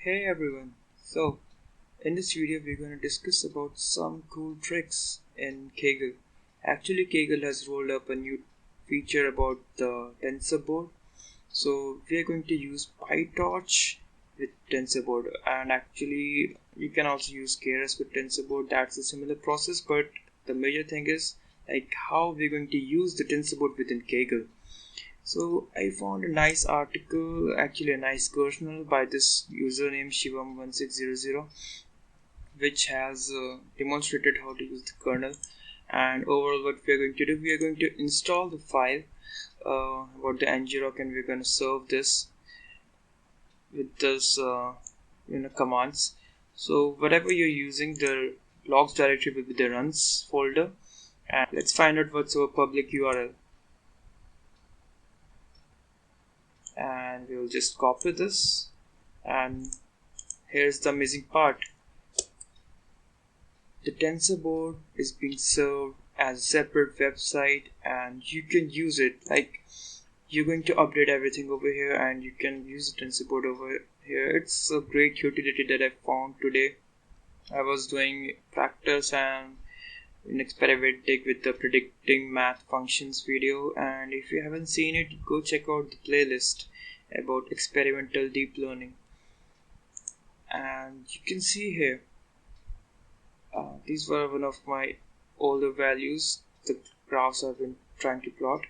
Hey everyone, so in this video we're going to discuss about some cool tricks in Kaggle. Actually Kaggle has rolled up a new feature about the TensorBoard. So we are going to use Pytorch with TensorBoard, and actually you can also use Keras with TensorBoard. That's a similar process, but the major thing is like how we're going to use the TensorBoard within Kaggle. So I found a nice article, actually a nice kernel by this username Shivam1600, which has demonstrated how to use the kernel. And overall, what we are going to do, we are going to install the file about the ngrok, and we're going to serve this with this commands. So whatever you're using, the logs directory will be the runs folder, and let's find out what's our public URL. And we'll just copy this, and here's the amazing part. The TensorBoard is being served as a separate website, and you can use it like you're going to update everything over here, and you can use the TensorBoard over here. It's a great utility that I found today. I was doing practice and an experimenting with the predicting math functions video, and if you haven't seen it, go check out the playlist about experimental deep learning. And you can see here these were one of my older values, the graphs I've been trying to plot.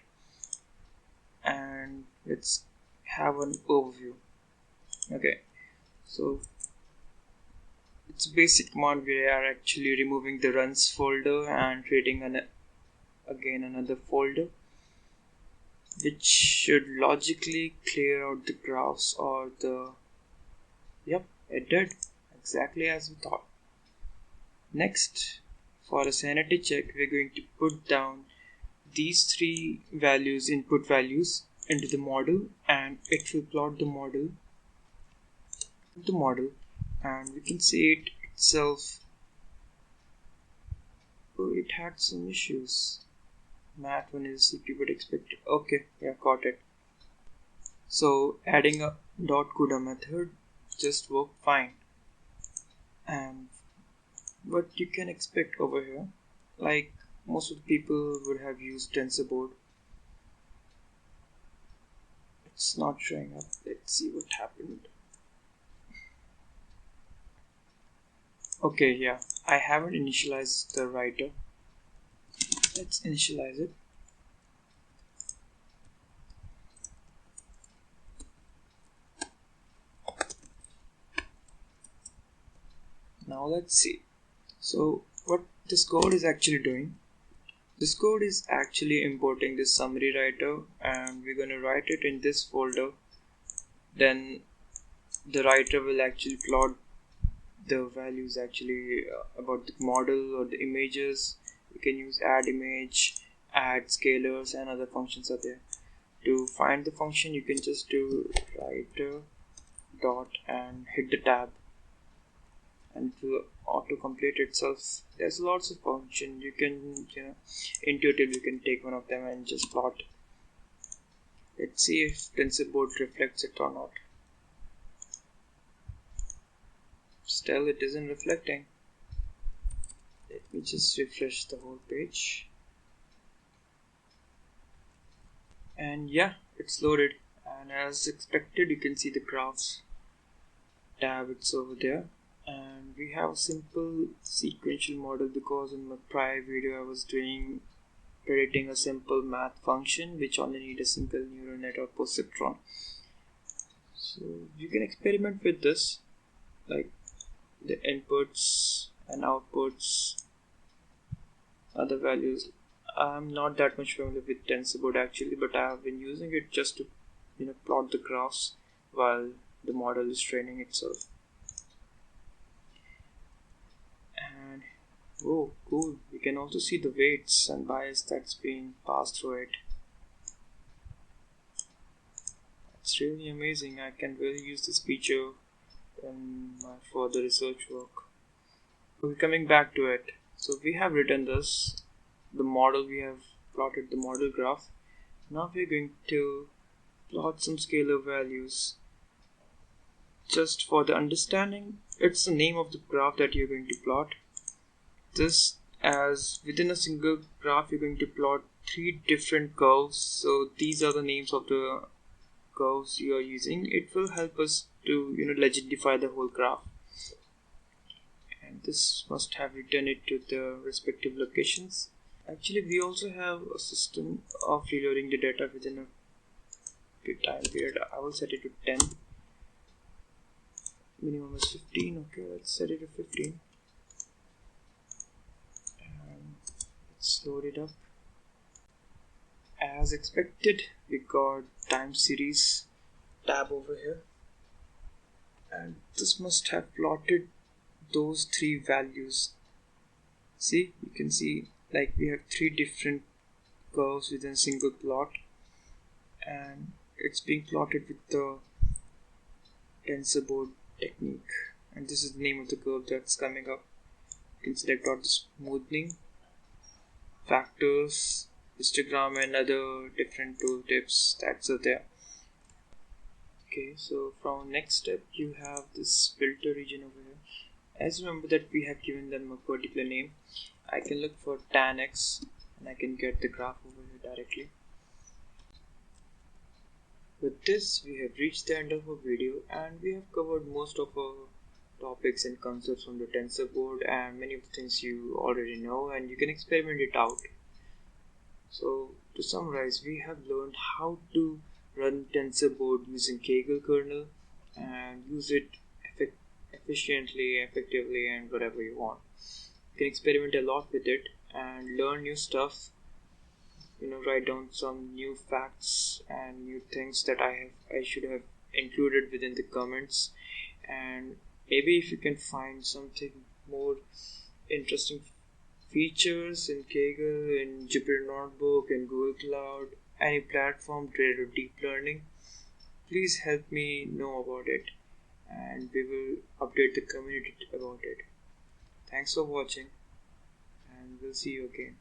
And let's have an overview. Okay, so it's a basic command. We are actually removing the runs folder and creating again another folder, which should logically clear out the graphs or the yep, it did exactly as we thought. Next, for a sanity check, we're going to put down these three values, input values, into the model, and it will plot the model, and we can see it itself. Oh, it had some issues. Math 1 is CPU but expected. Okay, yeah, got it. So adding a .CUDA method just worked fine. And what you can expect over here, like most of the people would have used TensorBoard. It's not showing up. Let's see what happened. Okay, yeah, I haven't initialized the writer. Let's initialize it. Now let's see. So what this code is actually doing, this code is actually importing this summary writer, and we're going to write it in this folder. Then the writer will actually plot the values actually about the model or the images. You can use add image, add scalars, and other functions are there. To find the function, you can just do writer dot and hit the tab, and to auto complete itself. There's lots of functions. You can intuitively you can take one of them and just plot. Let's see if TensorBoard reflects it or not. Still it isn't reflecting. Let me just refresh the whole page, and yeah, it's loaded, and as expected you can see the graphs tab, it's over there. And we have a simple sequential model because in my prior video I was doing predicting a simple math function which only need a single neural net or perceptron. So you can experiment with this, like the inputs and outputs, other values. I'm not that much familiar with TensorBoard actually, but I have been using it just to plot the graphs while the model is training itself. And oh cool, we can also see the weights and bias that's being passed through it. It's really amazing. I can really use this feature in my further research work. We're coming back to it. So we have written this, the model, we have plotted the model graph. Now we're going to plot some scalar values just for the understanding, it's the name of the graph that you're going to plot. This, as within a single graph you're going to plot 3 different curves, so these are the names of the curves you are using. It will help us to legendify the whole graph, and this must have written it to the respective locations. Actually, we also have a system of reloading the data within a time period. I will set it to 10. Minimum is 15. Okay, let's set it to 15. And let's load it up. As expected, we got time series tab over here, and this must have plotted those 3 values. See, you can see like we have 3 different curves within a single plot, and it's being plotted with the TensorBoard technique, and this is the name of the curve that's coming up. You can select out the smoothing, factors, histogram, and other different tooltips that's there. Okay, so from next step you have this filter region over here. As remember that we have given them a particular name, I can look for tan x and I can get the graph over here directly. With this, we have reached the end of our video, and we have covered most of our topics and concepts on the TensorBoard, and many of the things you already know and you can experiment it out. So to summarize, we have learned how to run TensorBoard using Kaggle kernel and use it efficiently, effectively, and whatever you want. You can experiment a lot with it and learn new stuff. Write down some new facts and new things that I should have included within the comments, and maybe if you can find something more interesting features in Kaggle, in Jupyter Notebook, in Google Cloud, any platform related to deep learning, please help me know about it, and we will update the community about it. Thanks for watching, and we'll see you again.